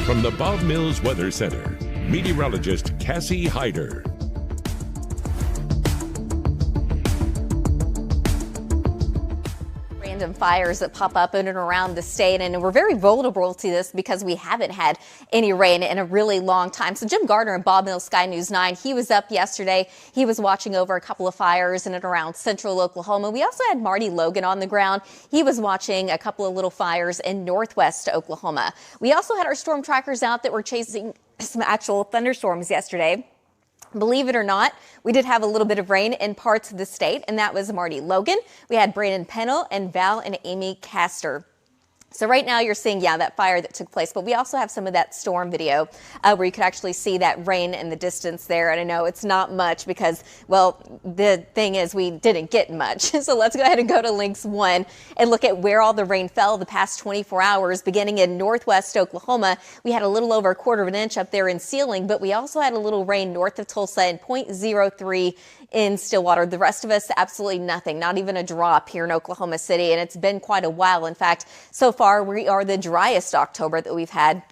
From the Bob Mills Weather Center, meteorologist Cassie Heiter. Random fires that pop up in and around the state, and we're very vulnerable to this because we haven't had any rain in a really long time. So Jim Gardner in Bob Mills Sky News 9, he was up yesterday. He was watching over a couple of fires in and around central Oklahoma. We also had Marty Logan on the ground. He was watching a couple of little fires in northwest Oklahoma. We also had our storm trackers out that were chasing some actual thunderstorms yesterday. Believe it or not, we did have a little bit of rain in parts of the state, and that was Marty Logan. We had Brandon Pennell and Val and Amy Castor. So right now you're seeing, that fire that took place, but we also have some of that storm video where you could actually see that rain in the distance there. And I know it's not much because, well, the thing is we didn't get much. So let's go ahead and go to Links 1 and look at where all the rain fell the past 24 hours. Beginning in northwest Oklahoma, we had a little over 1/4 of an inch up there in Sealing, but we also had a little rain north of Tulsa and 0.03 in Stillwater. The rest of us, absolutely nothing, not even a drop here in Oklahoma City. And it's been quite a while. In fact, so far, we are the driest October that we've had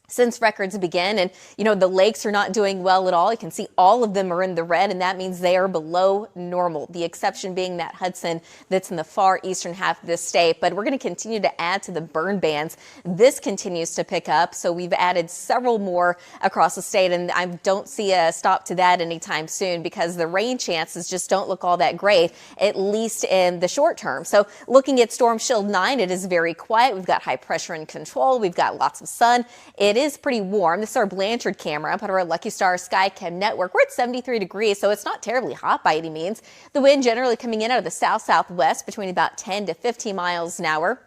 since records began. And, the lakes are not doing well at all. You can see all of them are in the red, and that means they are below normal. The exception being that Hudson that's in the far eastern half of the state. But we're going to continue to add to the burn bans. This continues to pick up. So we've added several more across the state, and I don't see a stop to that anytime soon because the rain chances just don't look all that great, at least in the short term. So looking at Storm Shield 9, it is very quiet. We've got high pressure and control. We've got lots of sun. It is pretty warm. This is our Blanchard camera up at our Lucky Star Skycam network. We're at 73 degrees, so it's not terribly hot by any means. The wind generally coming in out of the south-southwest between about 10 to 15 miles an hour.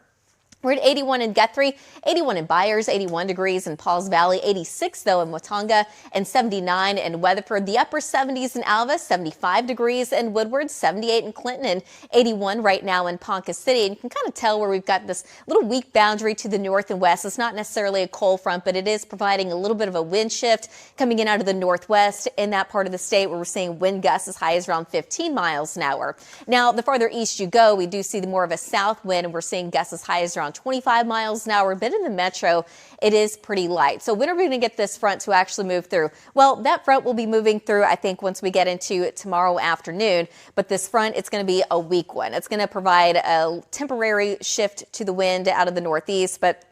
We're at 81 in Guthrie, 81 in Byers, 81 degrees in Pauls Valley, 86 though in Watonga, and 79 in Weatherford. The upper 70s in Alva, 75 degrees in Woodward, 78 in Clinton, and 81 right now in Ponca City. And you can kind of tell where we've got this little weak boundary to the north and west. It's not necessarily a cold front, but it is providing a little bit of a wind shift coming in out of the northwest in that part of the state where we're seeing wind gusts as high as around 15 miles an hour. Now, the farther east you go, we do see more of a south wind, and we're seeing gusts as high as around 25 miles an hour, but in the metro, it is pretty light. So when are we going to get this front to actually move through? Well, that front will be moving through, I think, once we get into tomorrow afternoon. But this front, it's going to be a weak one. It's going to provide a temporary shift to the wind out of the northeast, but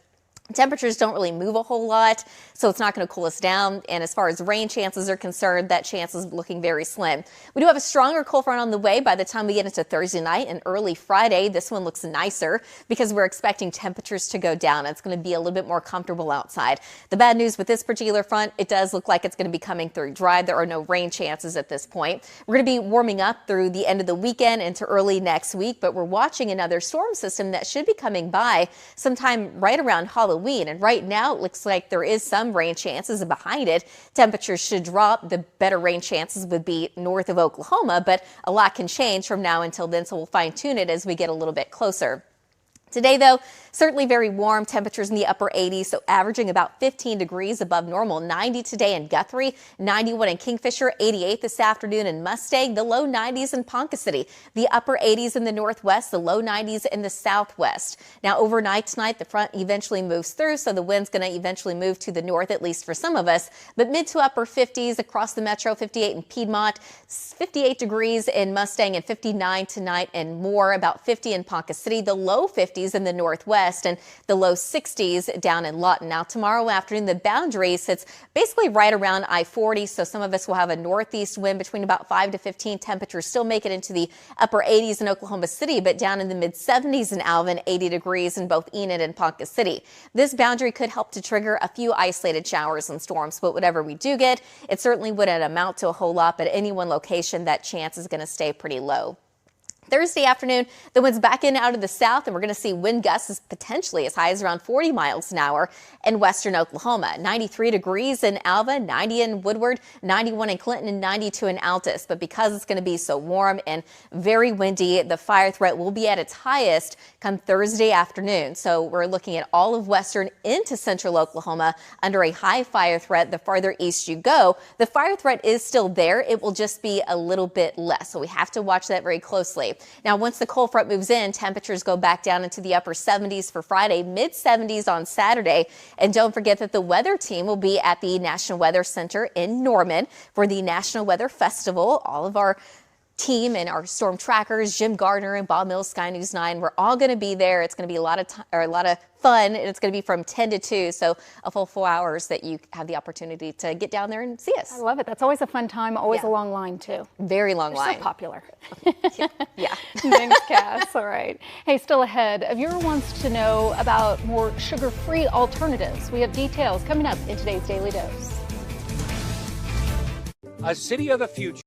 temperatures don't really move a whole lot, so it's not going to cool us down. And as far as rain chances are concerned, that chance is looking very slim. We do have a stronger cold front on the way by the time we get into Thursday night and early Friday. This one looks nicer because we're expecting temperatures to go down. It's going to be a little bit more comfortable outside. The bad news with this particular front, it does look like it's going to be coming through dry. There are no rain chances at this point. We're going to be warming up through the end of the weekend into early next week, but we're watching another storm system that should be coming by sometime right around Halloween. And right now, it looks like there is some rain chances behind it. Temperatures should drop. The better rain chances would be north of Oklahoma, but a lot can change from now until then, so we'll fine-tune it as we get a little bit closer. Today, though, certainly very warm, temperatures in the upper 80s, so averaging about 15 degrees above normal. 90 today in Guthrie, 91 in Kingfisher, 88 this afternoon in Mustang, the low 90s in Ponca City, the upper 80s in the northwest, the low 90s in the southwest. Now, overnight tonight, the front eventually moves through, so the wind's going to eventually move to the north, at least for some of us, but mid to upper 50s across the metro, 58 in Piedmont, 58 degrees in Mustang, and 59 tonight and more, about 50 in Ponca City, the low 50s in the northwest, and the low 60s down in Lawton. Now, tomorrow afternoon, the boundary sits basically right around I-40, so some of us will have a northeast wind between about 5 to 15. Temperatures still make it into the upper 80s in Oklahoma City, but down in the mid-70s in Alvin, 80 degrees in both Enid and Ponca City. This boundary could help to trigger a few isolated showers and storms, but whatever we do get, it certainly wouldn't amount to a whole lot, but at any one location, that chance is going to stay pretty low. Thursday afternoon, the wind's back in out of the south, and we're going to see wind gusts potentially as high as around 40 miles an hour in western Oklahoma. 93 degrees in Alva, 90 in Woodward, 91 in Clinton, and 92 in Altus. But because it's going to be so warm and very windy, the fire threat will be at its highest come Thursday afternoon. So we're looking at all of western into central Oklahoma under a high fire threat. The farther east you go, the fire threat is still there. It will just be a little bit less. So we have to watch that very closely. Thursday. Now, once the cold front moves in, temperatures go back down into the upper 70s for Friday, mid 70s on Saturday. And don't forget that the weather team will be at the National Weather Center in Norman for the National Weather Festival. All of our team and our storm trackers, Jim Gardner and Bob Mills, Sky News 9, we're all going to be there. It's going to be a lot of fun, and it's going to be from 10 to 2, so a full 4 hours that you have the opportunity to get down there and see us. I love it. That's always a fun time, always a long line, too. Very long line. So popular. Yeah. Thanks, Cass. All right. Hey, still ahead, a viewer wants to know about more sugar-free alternatives. We have details coming up in today's Daily Dose. A city of the future.